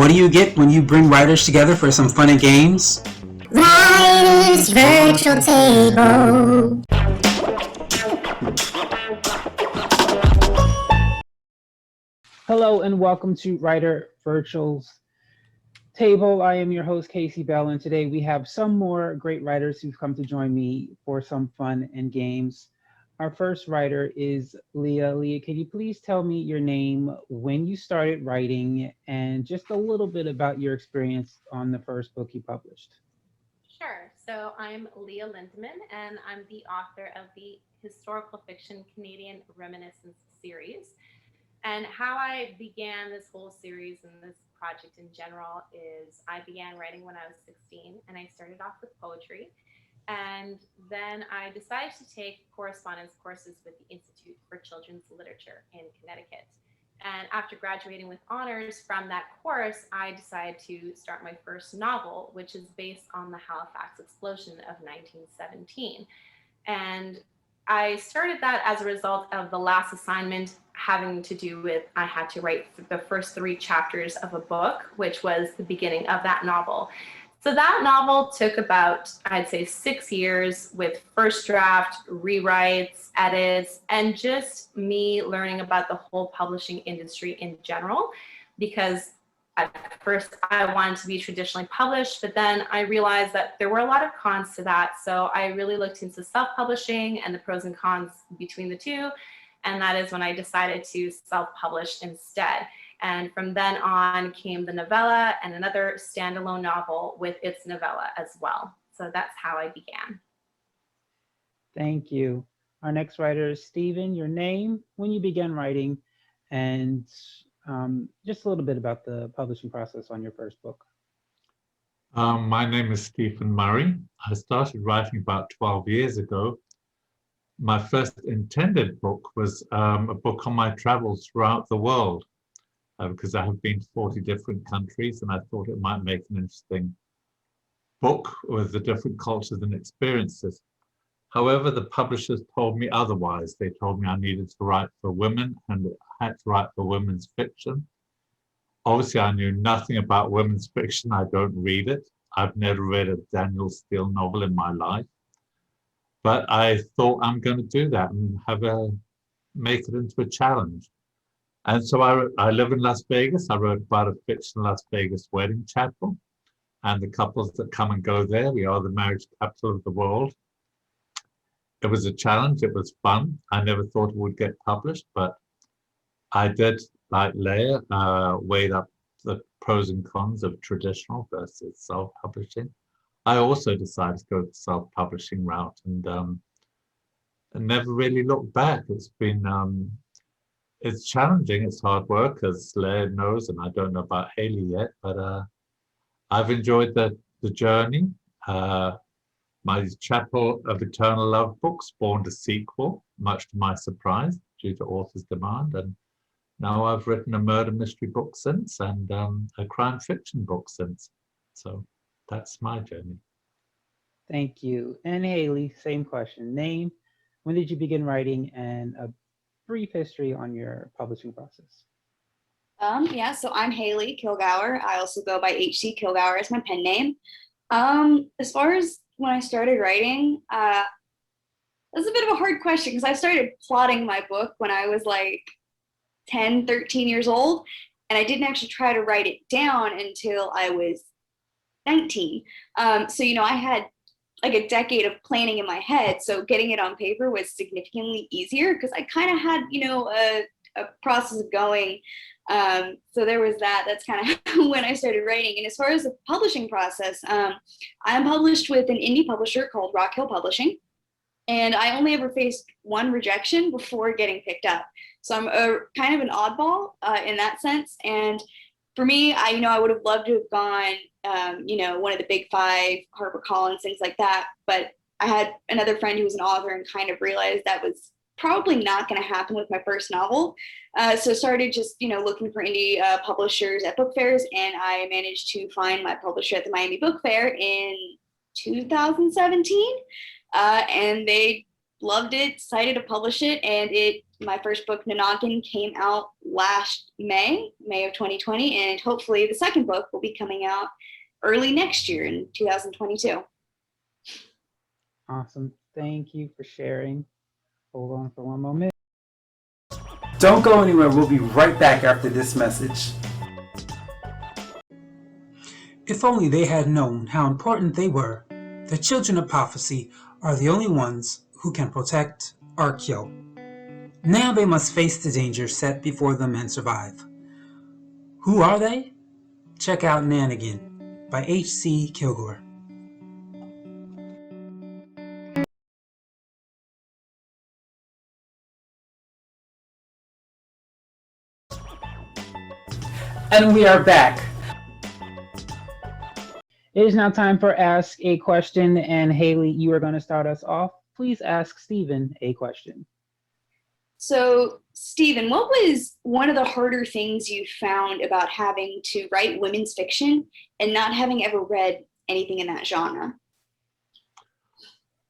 What do you get when you bring writers together for some fun and games? Writer's Virtual Table. Hello and welcome to Writer Virtual's Table. I am your host, Casey Bell, and today we have some more great writers who've come to join me for some fun and games. Our first writer is Leah. Leah, can you please tell me your name, when you started writing, and just a little bit about your experience on the first book you published? Sure. So I'm Leah Lindeman, and I'm the author of the historical fiction Canadian Reminiscence series. And how I began this whole series and this project in general is I began writing when I was 16, and I started off with poetry. And then I decided to take correspondence courses with the Institute for Children's Literature in Connecticut. And after graduating with honors from that course, I decided to start my first novel, which is based on the Halifax explosion of 1917. And I started that as a result of the last assignment having to do with I had to write the first 3 chapters of a book, which was the beginning of that novel. So that novel took about, I'd say, 6 years with first draft, rewrites, edits, and just me learning about the whole publishing industry in general. Because at first I wanted to be traditionally published, but then I realized that there were a lot of cons to that. So I really looked into self-publishing and the pros and cons between the two. And that is when I decided to self-publish instead. And from then on came the novella and another standalone novel with its novella as well. So that's how I began. Thank you. Our next writer is Stephen. Your name, when you began writing, and just a little bit about the publishing process on your first book. My name is Stephen Murray. I started writing about 12 years ago. My first intended book was a book on my travels throughout the world. Because I have been to 40 different countries, and I thought it might make an interesting book with the different cultures and experiences. However, the publishers told me otherwise. They told me I needed to write for women and I had to write for women's fiction. Obviously, I knew nothing about women's fiction. I don't read it. I've never read a Danielle Steele novel in my life. But I thought I'm going to do that and make it into a challenge. And so I live in Las Vegas. I wrote about a fictional Las Vegas wedding chapel and the couples that come and go there. We are the marriage capital of the world. It was a challenge. It was fun. I never thought it would get published, but I did, like Leah, weighed up the pros and cons of traditional versus self-publishing. I also decided to go the self-publishing route and never really looked back. It's challenging, it's hard work, as Leah knows, and I don't know about Haley yet, but I've enjoyed the journey. My Chapel of Eternal Love book spawned a sequel, much to my surprise, due to author's demand, and now I've written a murder mystery book since, and a crime fiction book since. So that's my journey. Thank you. And Haley, same question. Name, when did you begin writing, and a brief history on your publishing process. Yeah, so I'm Haley Kilgour. I also go by HC Kilgour as my pen name. As far as when I started writing, that's a bit of a hard question because I started plotting my book when I was like 10, 13 years old, and I didn't actually try to write it down until I was 19. So, I had like a decade of planning in my head. So getting it on paper was significantly easier because I kind of had, a process of going. So there was that. That's kind of when I started writing. And as far as the publishing process, I'm published with an indie publisher called Rock Hill Publishing. And I only ever faced one rejection before getting picked up. So I'm kind of an oddball in that sense. And for me, I would have loved to have gone, one of the big 5, HarperCollins, things like that. But I had another friend who was an author and kind of realized that was probably not going to happen with my first novel. So started just, looking for indie publishers at book fairs. And I managed to find my publisher at the Miami Book Fair in 2017. And they loved it, decided to publish it. And my first book, Nanakin, came out last May of 2020, and hopefully the second book will be coming out early next year in 2022. Awesome. Thank you for sharing. Hold on for one moment. Don't go anywhere. We'll be right back after this message. If only they had known how important they were. The children of prophecy are the only ones who can protect Arkyo. Now they must face the danger set before them and survive. Who are they? Check out Nannigan by H.C. Kilgour. And we are back. It is now time for Ask a Question, and Haley, you are going to start us off. Please ask Stephen a question. So, Stephen, what was one of the harder things you found about having to write women's fiction and not having ever read anything in that genre?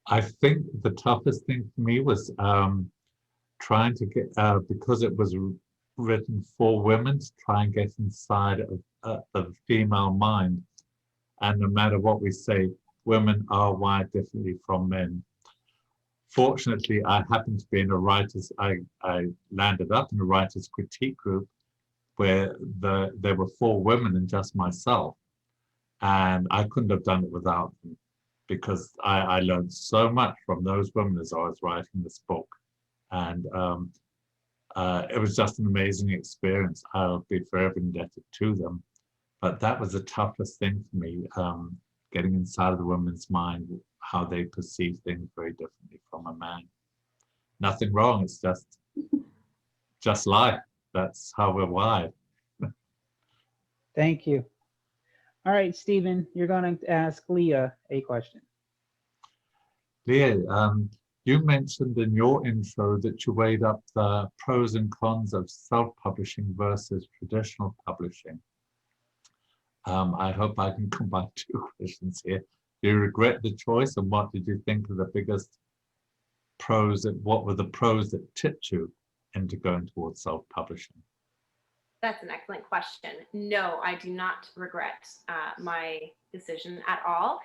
I think the toughest thing for me was trying to get, because it was written for women, to try and get inside of the female mind. And no matter what we say, women are wired differently from men. Fortunately, I happened to be in a writer's, I landed up in a writer's critique group where there were 4 women and just myself. And I couldn't have done it without them, because I learned so much from those women as I was writing this book. And it was just an amazing experience. I'll be forever indebted to them. But that was the toughest thing for me, getting inside of the woman's mind, how they perceive things very differently from a man. Nothing wrong, it's just life. That's how we're wired. Thank you. All right, Stephen, you're going to ask Leah a question. Leah, you mentioned in your intro that you weighed up the pros and cons of self-publishing versus traditional publishing. I hope I can combine 2 questions here. Do you regret the choice, and what did you think of the biggest pros, and what were the pros that tipped you into going towards self-publishing? That's an excellent question. No, I do not regret my decision at all.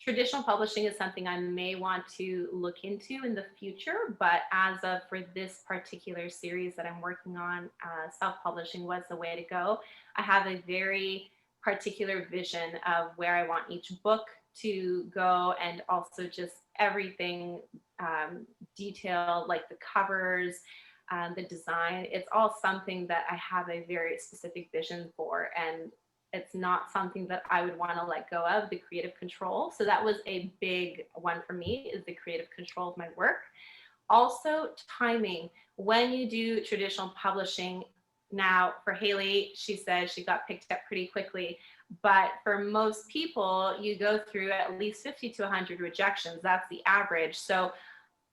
Traditional publishing is something I may want to look into in the future, but as of for this particular series that I'm working on, self-publishing was the way to go. I have a very particular vision of where I want each book to go, and also just everything detailed, like the covers, the design. It's all something that I have a very specific vision for, and it's not something that I would want to let go of, the creative control. So that was a big one for me, is the creative control of my work. Also, timing. When you do traditional publishing, now for Haley, she said she got picked up pretty quickly, but for most people, you go through at least 50 to 100 rejections. That's the average. So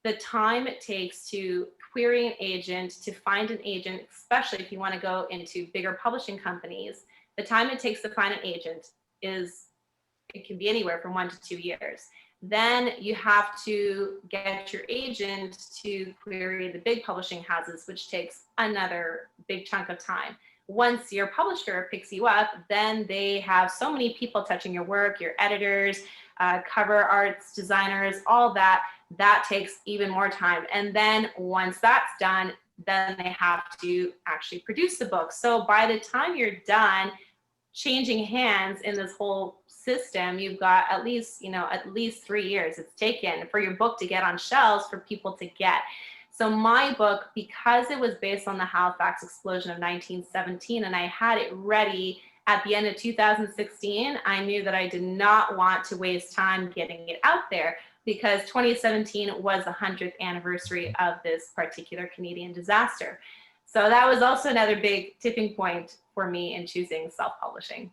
the time it takes to query an agent, to find an agent, especially if you want to go into bigger publishing companies, the time it takes to find an agent it can be anywhere from 1 to 2 years. Then you have to get your agent to query the big publishing houses, which takes another big chunk of time. Once your publisher picks you up, then they have so many people touching your work, your editors, cover arts, designers, all that. That takes even more time. And then once that's done, then they have to actually produce the book. So by the time you're done changing hands in this whole system, you've got at least 3 years it's taken for your book to get on shelves for people to get. So my book, because it was based on the Halifax explosion of 1917, and I had it ready at the end of 2016, I knew that I did not want to waste time getting it out there, because 2017 was the 100th anniversary of this particular Canadian disaster. So that was also another big tipping point for me in choosing self-publishing.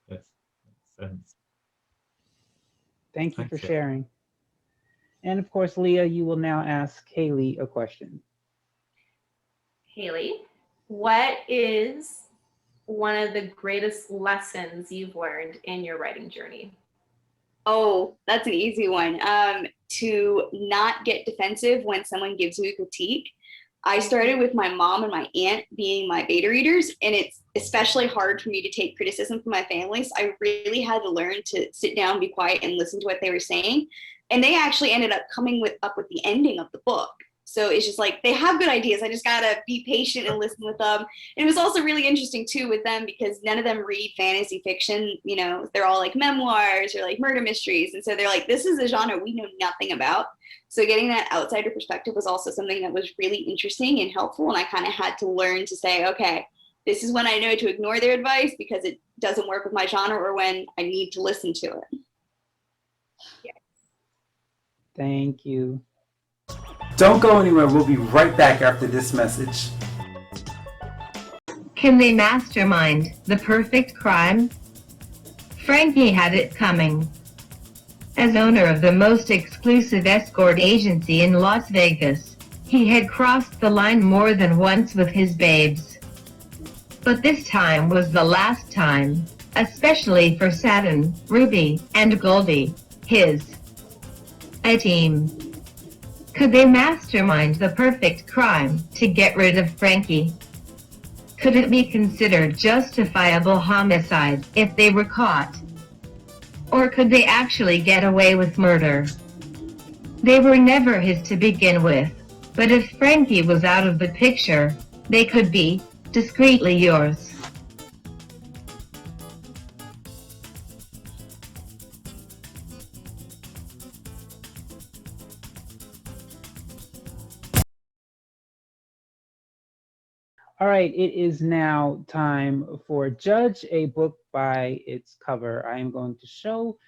Yes, makes sense. Thank you for Thanks, sharing. And of course, Leah, you will now ask Haley a question. Haley, what is one of the greatest lessons you've learned in your writing journey? Oh, that's an easy one. To not get defensive when someone gives you a critique. I started with my mom and my aunt being my beta readers, and it's especially hard for me to take criticism from my family. So I really had to learn to sit down, be quiet, and listen to what they were saying. And they actually ended up coming up with the ending of the book. So it's just like, they have good ideas. I just gotta be patient and listen with them. And it was also really interesting too with them because none of them read fantasy fiction. You know, they're all like memoirs or like murder mysteries. And so they're like, this is a genre we know nothing about. So getting that outsider perspective was also something that was really interesting and helpful. And I kind of had to learn to say, okay, this is when I know to ignore their advice because it doesn't work with my genre, or when I need to listen to it. Yeah. Thank you. Don't go anywhere. We'll be right back after this message. Can they mastermind the perfect crime? Frankie had it coming. As owner of the most exclusive escort agency in Las Vegas, he had crossed the line more than once with his babes. But this time was the last time, especially for Satin, Ruby, and Goldie, a team. Could they mastermind the perfect crime to get rid of Frankie? Could it be considered justifiable homicide if they were caught? Or could they actually get away with murder? They were never his to begin with, but if Frankie was out of the picture, they could be discreetly yours. All right, it is now time for Judge a Book by its Cover. I am going to show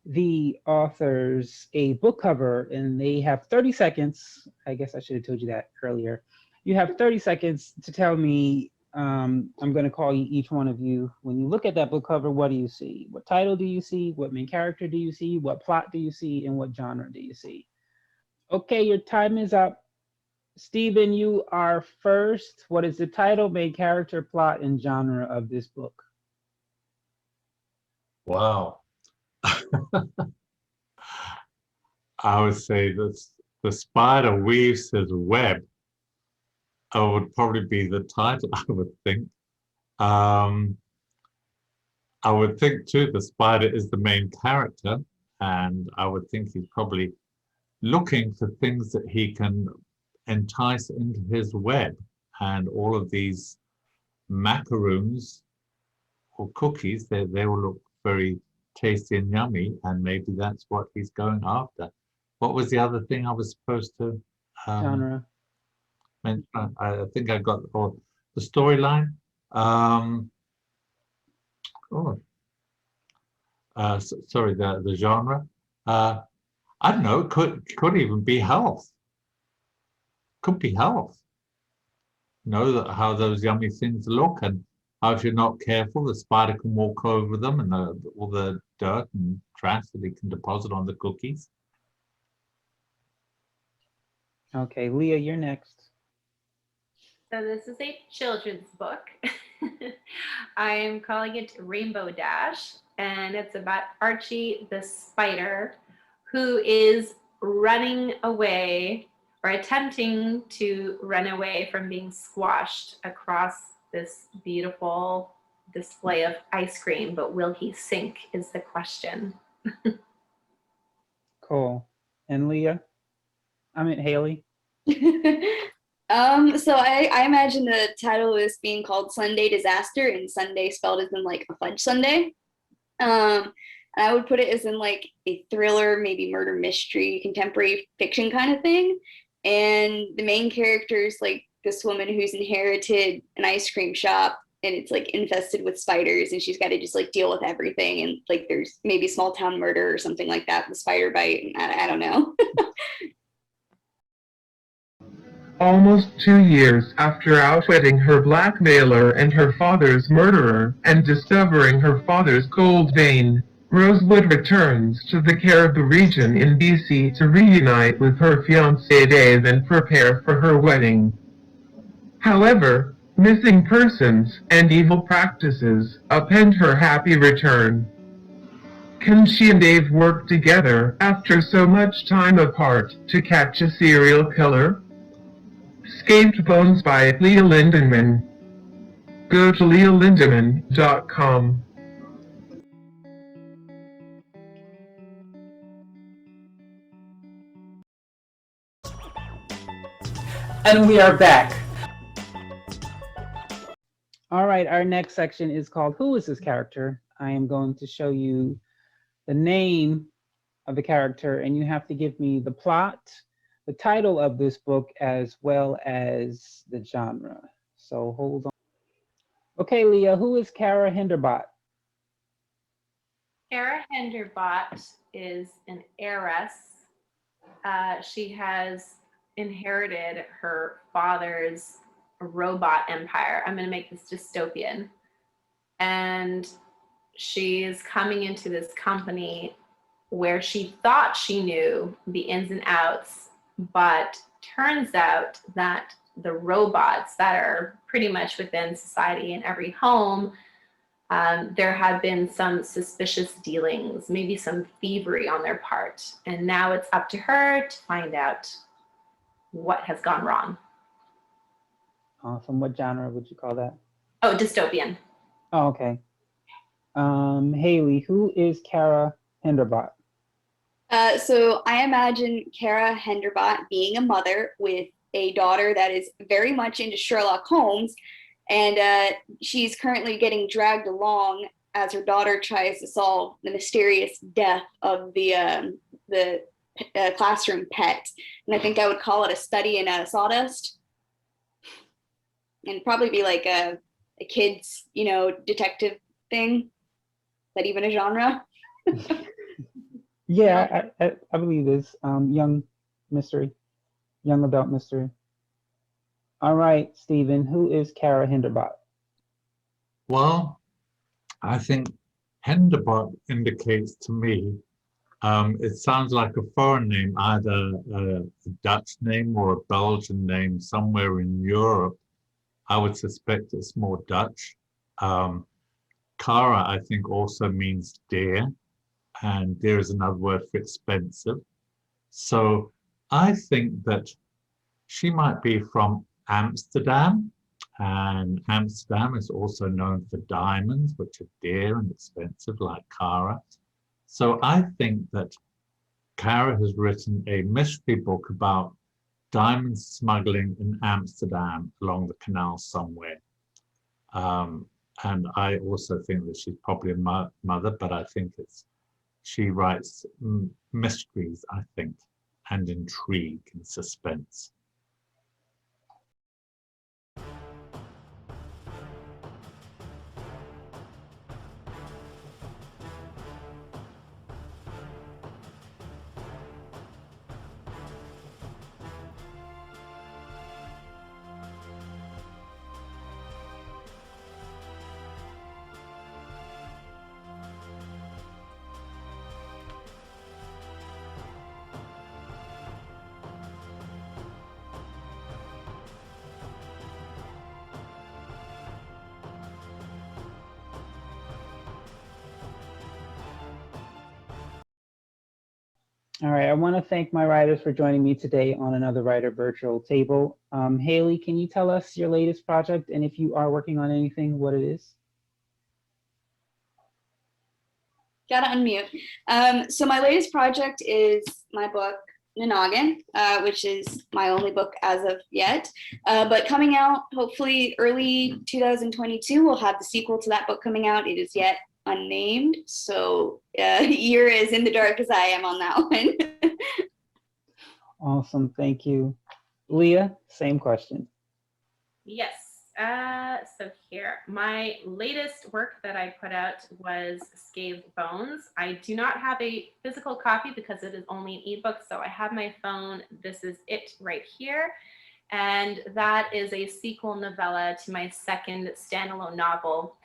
the authors a book cover, and they have 30 seconds. I guess I should have told you that earlier. You have 30 seconds to tell me, I'm going to call each one of you. When you look at that book cover, what do you see? What title do you see? What main character do you see? What plot do you see? And what genre do you see? Okay, your time is up. Stephen, you are first. What is the title, main character, plot, and genre of this book? Wow. I would say that the spider weaves his web. Would probably be the title, I would think. I would think too the spider is the main character, and I would think he's probably looking for things that he can entice into his web, and all of these macaroons or cookies, they will look very tasty and yummy, and maybe that's what he's going after. What was the other thing I was supposed to Genre. mention? I think I got the storyline. Sorry, the genre. I don't know. Could even be health. Could be health. Know how those yummy things look, and how if you're not careful, the spider can walk over them, and all the dirt and trash that he can deposit on the cookies. Okay, Leah, you're next. So this is a children's book. I am calling it Rainbow Dash, and it's about Archie the spider, who is running away, or attempting to run away from being squashed across this beautiful display of ice cream. But will he sink is the question. Cool. And Leah? I meant Haley. So I imagine the title is being called Sunday Disaster, and Sunday spelled as in like a fudge sundae. And I would put it as in like a thriller, maybe murder mystery, contemporary fiction kind of thing. And the main character is like this woman who's inherited an ice cream shop, and it's like infested with spiders, and she's got to just like deal with everything. And like there's maybe small town murder or something like that, the spider bite. I don't know. Almost 2 years after outwitting her blackmailer and her father's murderer, and discovering her father's gold vein, Rosewood returns to the Caribou region in BC to reunite with her fiancé Dave and prepare for her wedding. However, missing persons and evil practices upend her happy return. Can she and Dave work together after so much time apart to catch a serial killer? Scathed Bones by Leah Lindeman. Go to leahlindeman.com. And we are back. All right, our next section is called Who is this character? I am going to show you the name of the character, and you have to give me the plot, the title of this book, as well as the genre. So hold on. Okay, Leah, who is Kara Hinderbot? Kara Henderbot is an heiress. She has inherited her father's robot empire. I'm going to make this dystopian. And she's coming into this company where she thought she knew the ins and outs, but turns out that the robots that are pretty much within society in every home, there have been some suspicious dealings, maybe some thievery on their part. And now it's up to her to find out what has gone wrong. Awesome. What genre would you call that? Oh, dystopian. Oh, okay. Haley, who is Kara Hinderbot? So I imagine Kara Henderbot being a mother with a daughter that is very much into Sherlock Holmes, and she's currently getting dragged along as her daughter tries to solve the mysterious death of the classroom pet. And I think I would call it a study in sawdust, and probably be like a kid's, detective thing. Is that even a genre? Yeah, I believe it's young mystery, young adult mystery. All right, Stephen, who is Kara Hinderbot? Well, I think Henderbot indicates to me, it sounds like a foreign name, either a Dutch name or a Belgian name somewhere in Europe. I would suspect it's more Dutch. Kara, I think, also means dear, and dear is another word for expensive. So I think that she might be from Amsterdam, and Amsterdam is also known for diamonds, which are dear and expensive, like Kara. So I think that Kara has written a mystery book about diamond smuggling in Amsterdam along the canal somewhere. And I also think that she's probably a mother, but I think she writes mysteries, I think, and intrigue and suspense. All right, I want to thank my writers for joining me today on another Writer Virtual Table. Haley, can you tell us your latest project, and if you are working on anything, what it is? Gotta unmute. So my latest project is my book, Nanagan, which is my only book as of yet. But coming out, hopefully early 2022, we'll have the sequel to that book coming out. It is yet unnamed, so you're as in the dark as I am on that one. Awesome, thank you. Leah, same question. Yes. So here, my latest work that I put out was Scathed Bones. I do not have a physical copy because it is only an ebook, so I have my phone. This is it right here. And that is a sequel novella to my second standalone novel.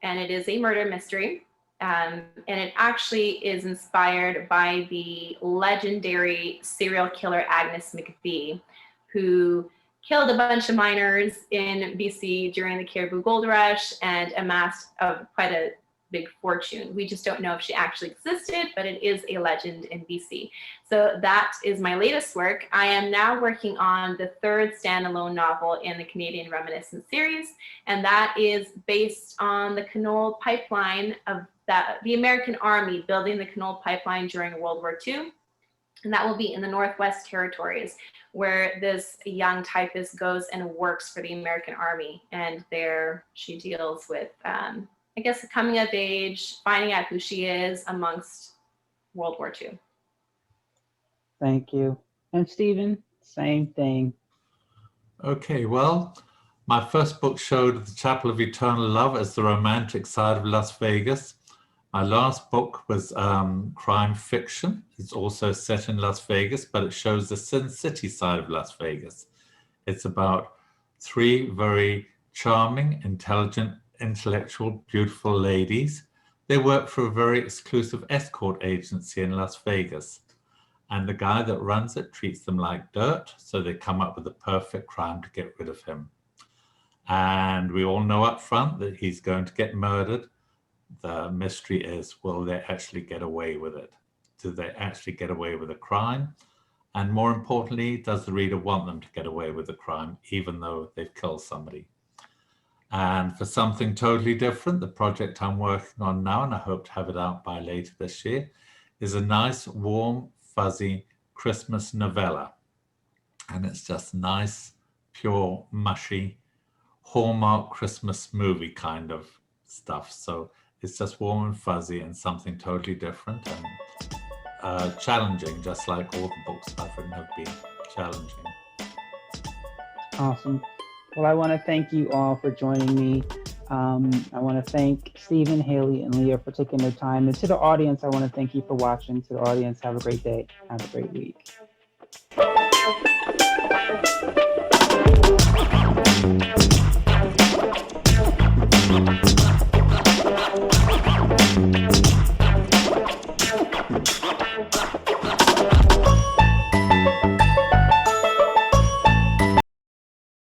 And it is a murder mystery. And it actually is inspired by the legendary serial killer Agnes McBee, who killed a bunch of miners in BC during the Kilgour gold rush and amassed quite a big fortune. We just don't know if she actually existed, but it is a legend in BC. So that is my latest work. I am now working on the third standalone novel in the Canadian Reminiscence series, and that is based on the Canole pipeline of the American Army building the Canole pipeline during World War II. And that will be in the Northwest Territories, where this young typist goes and works for the American Army. And there she deals with, I guess, coming of age, finding out who she is amongst World War II. Thank you. And Stephen, same thing. Okay, well, my first book showed the Chapel of Eternal Love as the romantic side of Las Vegas. My last book was crime fiction. It's also set in Las Vegas, but it shows the Sin City side of Las Vegas. It's about 3 very charming, intelligent, intellectual, beautiful ladies. They work for a very exclusive escort agency in Las Vegas. And the guy that runs it treats them like dirt, so they come up with the perfect crime to get rid of him. And we all know up front that he's going to get murdered. The mystery is, will they actually get away with it? Do they actually get away with a crime? And more importantly, does the reader want them to get away with the crime, even though they've killed somebody? And for something totally different, the project I'm working on now, and I hope to have it out by later this year, is a nice, warm, fuzzy Christmas novella. And it's just nice, pure, mushy, Hallmark Christmas movie kind of stuff. So it's just warm and fuzzy and something totally different and challenging, just like all the books I've written have been challenging. Awesome. Well, I want to thank you all for joining me. I want to thank Stephen, Haley, and Leah for taking their time. And to the audience, I want to thank you for watching. To the audience, have a great day. Have a great week.